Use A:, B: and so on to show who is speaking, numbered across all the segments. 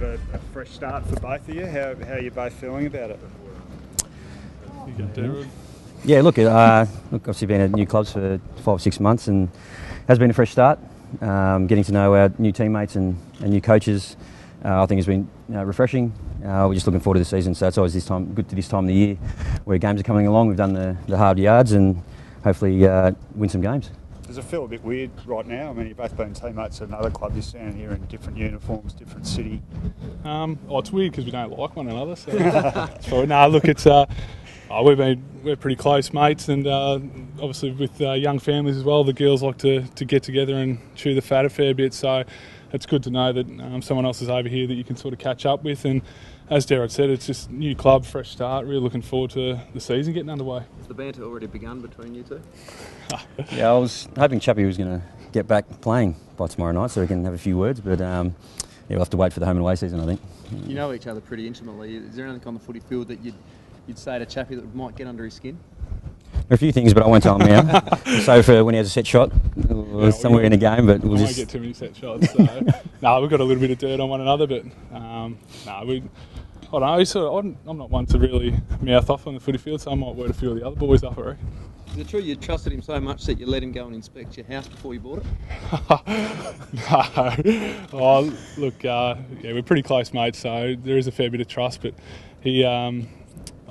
A: of a fresh start for both of you. How are you both feeling about it?
B: You can do it.
C: Yeah, look, obviously been at new clubs for 5 or 6 months and has been a fresh start. Getting to know our new teammates and new coaches, I think has been refreshing. We're just looking forward to the season, so it's always good to this time of the year where games are coming along. We've done the hard yards and hopefully win some games.
A: Does it feel a bit weird right now? I mean, you've both been teammates at another club. You're standing here in different uniforms, different city.
B: It's weird because we don't like one another. So look, it's we're pretty close mates, and obviously with young families as well, the girls like to get together and chew the fat a fair bit. So it's good to know that someone else is over here that you can sort of catch up with. And as Derrod said, it's just new club, fresh start. Really looking forward to the season getting underway.
D: Has the banter already begun between you two?
C: Yeah, I was hoping Chappie was going to get back playing by tomorrow night so we can have a few words, but we'll have to wait for the home and away season, I think.
D: You know each other pretty intimately. Is there anything on the footy field that you'd say to Chappie that might get under his skin?
C: There are a few things, but I won't tell him now. So for when he has a set shot, somewhere in a game, but we'll just...
B: won't get too many set shots. So. We've got a little bit of dirt on one another, but I don't know. I'm not one to really mouth off on the footy field, so I might word a few of the other boys up, I reckon.
D: Is it true you trusted him so much that you let him go and inspect your house before you bought it?
B: No. Oh, look, we're pretty close mates, so there is a fair bit of trust. But he, I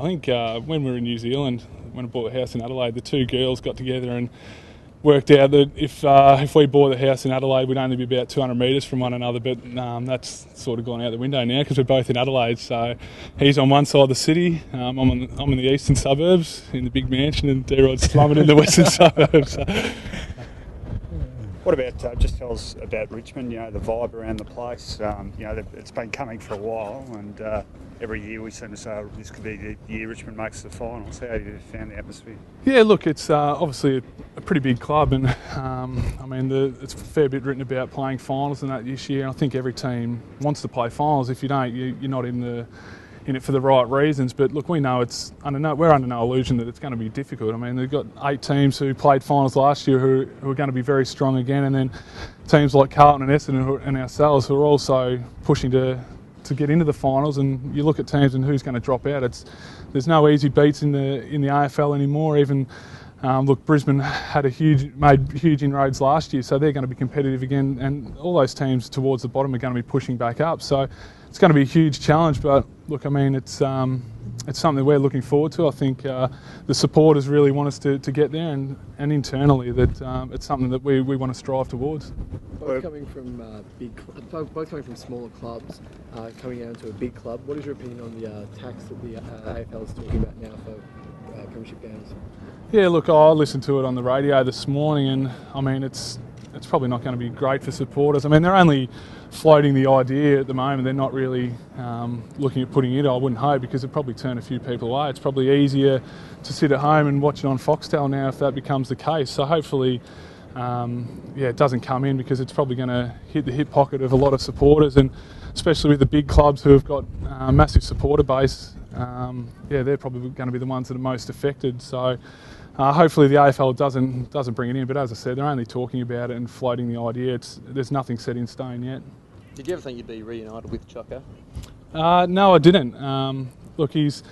B: think when we were in New Zealand, when I bought a house in Adelaide, the two girls got together and worked out that if we bought a house in Adelaide, we'd only be about 200 metres from one another, but that's sort of gone out the window now because we're both in Adelaide. So he's on one side of the city, I'm in the eastern suburbs in the big mansion, and Derrod's slumming in the western suburbs. So.
A: What about, just tell us about Richmond, the vibe around the place. It's been coming for a while, and every year we seem to say this could be the year Richmond makes the finals. How have you found the atmosphere?
B: Yeah, look, it's obviously a pretty big club, and it's a fair bit written about playing finals and that this year. I think every team wants to play finals. If you don't, you're not in it for the right reasons. But look, we know we're under no illusion that it's going to be difficult. I mean, they've got 8 teams who played finals last year who are going to be very strong again, and then teams like Carlton and Essendon and ourselves who are also pushing to get into the finals. And you look at teams and who's going to drop out. There's no easy beats in the AFL anymore. Even Brisbane made huge inroads last year, so they're going to be competitive again, and all those teams towards the bottom are going to be pushing back up. So it's going to be a huge challenge, but look, I mean, it's something we're looking forward to. I think the supporters really want us to get there, and internally that it's something that we want to strive towards.
E: Both coming from smaller clubs, coming out into a big club. What is your opinion on the tax that the AFL is talking about now for premiership games?
B: Yeah, look, I listened to it on the radio this morning, and I mean, it's probably not going to be great for supporters. I mean, they're only floating the idea at the moment. They're not really looking at putting it, I wouldn't hope, because it'd probably turn a few people away. It's probably easier to sit at home and watch it on Foxtel now if that becomes the case. So hopefully, it doesn't come in, because it's probably going to hit the hip pocket of a lot of supporters, and especially with the big clubs who have got a massive supporter base. They're probably going to be the ones that are most affected. So hopefully the AFL doesn't bring it in, but as I said, they're only talking about it and floating the idea. There's nothing set in stone yet.
D: Did you ever think you'd be reunited with Choco?
B: No, I didn't. Look, he's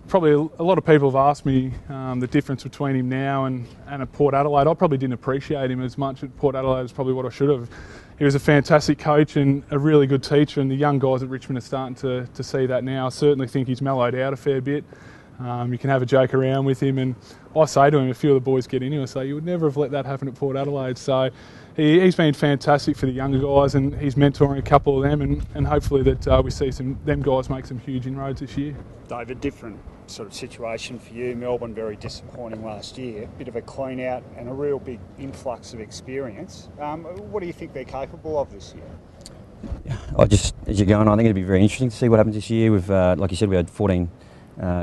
B: probably a lot of people have asked me the difference between him now and at Port Adelaide. I probably didn't appreciate him as much at Port Adelaide as probably what I should have. He was a fantastic coach and a really good teacher, and the young guys at Richmond are starting to see that now. I certainly think he's mellowed out a fair bit. You can have a joke around with him, and I say to him, a few of the boys get into him, I say, you would never have let that happen at Port Adelaide. So he's been fantastic for the younger guys, and he's mentoring a couple of them, and hopefully that we see them guys make some huge inroads this year.
A: David, different sort of situation for you. Melbourne very disappointing last year, bit of a clean out and a real big influx of experience. What do you think they're capable of this year?
C: As you're going, I think it'll be very interesting to see what happens this year. We've, like you said, we had 14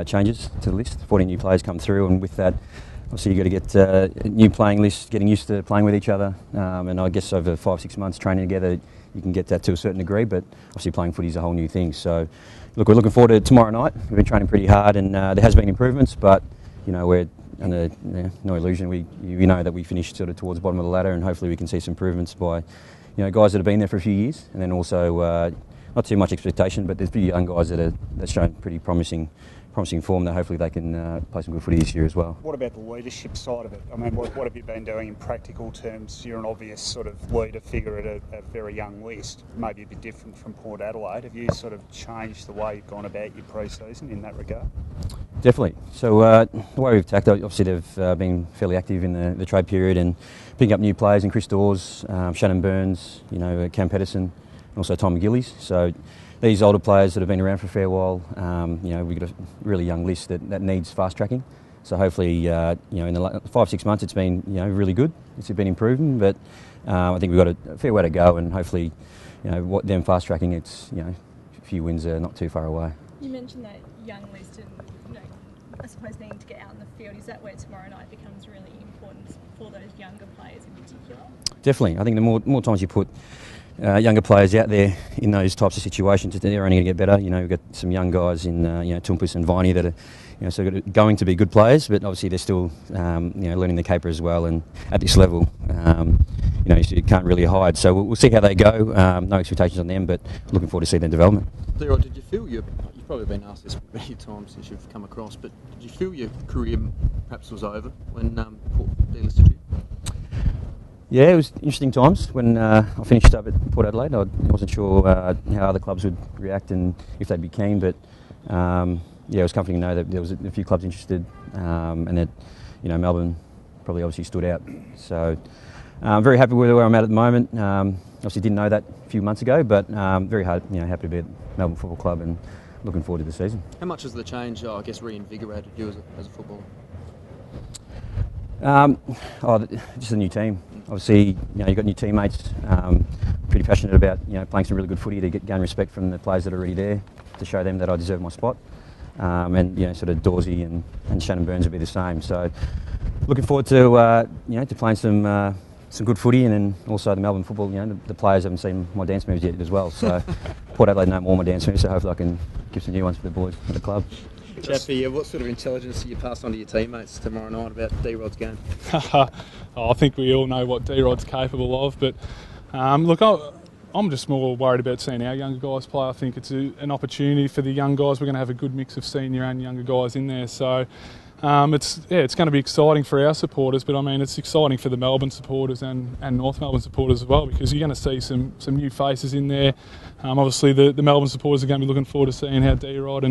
C: changes to the list, 14 new players come through, and with that, obviously you've got to get a new playing list, getting used to playing with each other, and I guess over 5-6 months training together, you can get that to a certain degree, but obviously playing footy is a whole new thing. So, look, we're looking forward to tomorrow night. We've been training pretty hard, and there has been improvements, but we're under no illusion. We know that we finished sort of towards the bottom of the ladder, and hopefully we can see some improvements by guys that have been there for a few years, and then also not too much expectation, but there's pretty young guys that shown pretty promising form that hopefully they can play some good footy this year as well.
A: What about the leadership side of it? I mean, what have you been doing in practical terms? You're an obvious sort of leader figure at a very young list, maybe a bit different from Port Adelaide. Have you sort of changed the way you've gone about your pre-season in that regard?
C: Definitely. So the way we've tackled, obviously they've been fairly active in the trade period and picking up new players in Chris Dawes, Shannon Burns, Cam Pedersen, and also Tom McGillies. So these older players that have been around for a fair while, we've got a really young list that needs fast tracking. So hopefully, in the 5-6 months, it's been really good. It's been improving, but I think we've got a fair way to go, and hopefully, what them fast tracking, it's a few wins are not too far away.
F: You mentioned that young list and I suppose needing to get out in the field. Is that where tomorrow night becomes really important for those younger players in particular? Definitely.
C: I think the more times you put younger players out there in those types of situations, they're only going to get better. We've got some young guys in Tumpus and Viney that are going to be good players, but obviously they're still learning the caper as well. And at this level, you can't really hide. So we'll see how they go. No expectations on them, but looking forward to seeing their development.
D: Leroy, did you feel you've probably been asked this many times since you've come across, but did you feel your career perhaps was over when Port delisted you?
C: Yeah, it was interesting times when I finished up at Port Adelaide. I wasn't sure how other clubs would react and if they'd be keen, but it was comforting to know that there was a few clubs interested and that Melbourne probably obviously stood out. So I'm very happy with where I'm at the moment. Obviously didn't know that a few months ago, but very happy to be at Melbourne Football Club and looking forward to the season.
D: How much has the change, reinvigorated you as a footballer?
C: Just a new team. Obviously, you've got new teammates. Pretty passionate about playing some really good footy to gain respect from the players that are already there, to show them that I deserve my spot. And sort of Dawsey and Shannon Burns will be the same. So, looking forward to to playing some good footy, and then also the Melbourne football. The players haven't seen my dance moves yet as well. So, Port Adelaide know more of my dance moves. So hopefully I can give some new ones for the boys for the club.
D: Chappie, what sort of intelligence do you pass on to your teammates tomorrow night about D-Rod's game?
B: I think we all know what D-Rod's capable of, but look, I'm just more worried about seeing our younger guys play. I think it's an opportunity for the young guys. We're going to have a good mix of senior and younger guys in there, so it's going to be exciting for our supporters, but I mean it's exciting for the Melbourne supporters and North Melbourne supporters as well, because you're going to see some new faces in there. Obviously the Melbourne supporters are going to be looking forward to seeing how D-Rod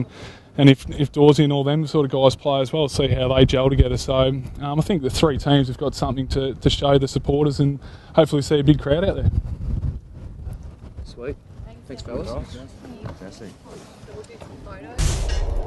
B: and if Dawsey and all them sort of guys play as well, see how they gel together. So I think the three teams have got something to show the supporters, and hopefully see a big crowd out there.
D: Sweet. Thanks fellas.
A: Fantastic.
F: We'll do some photos.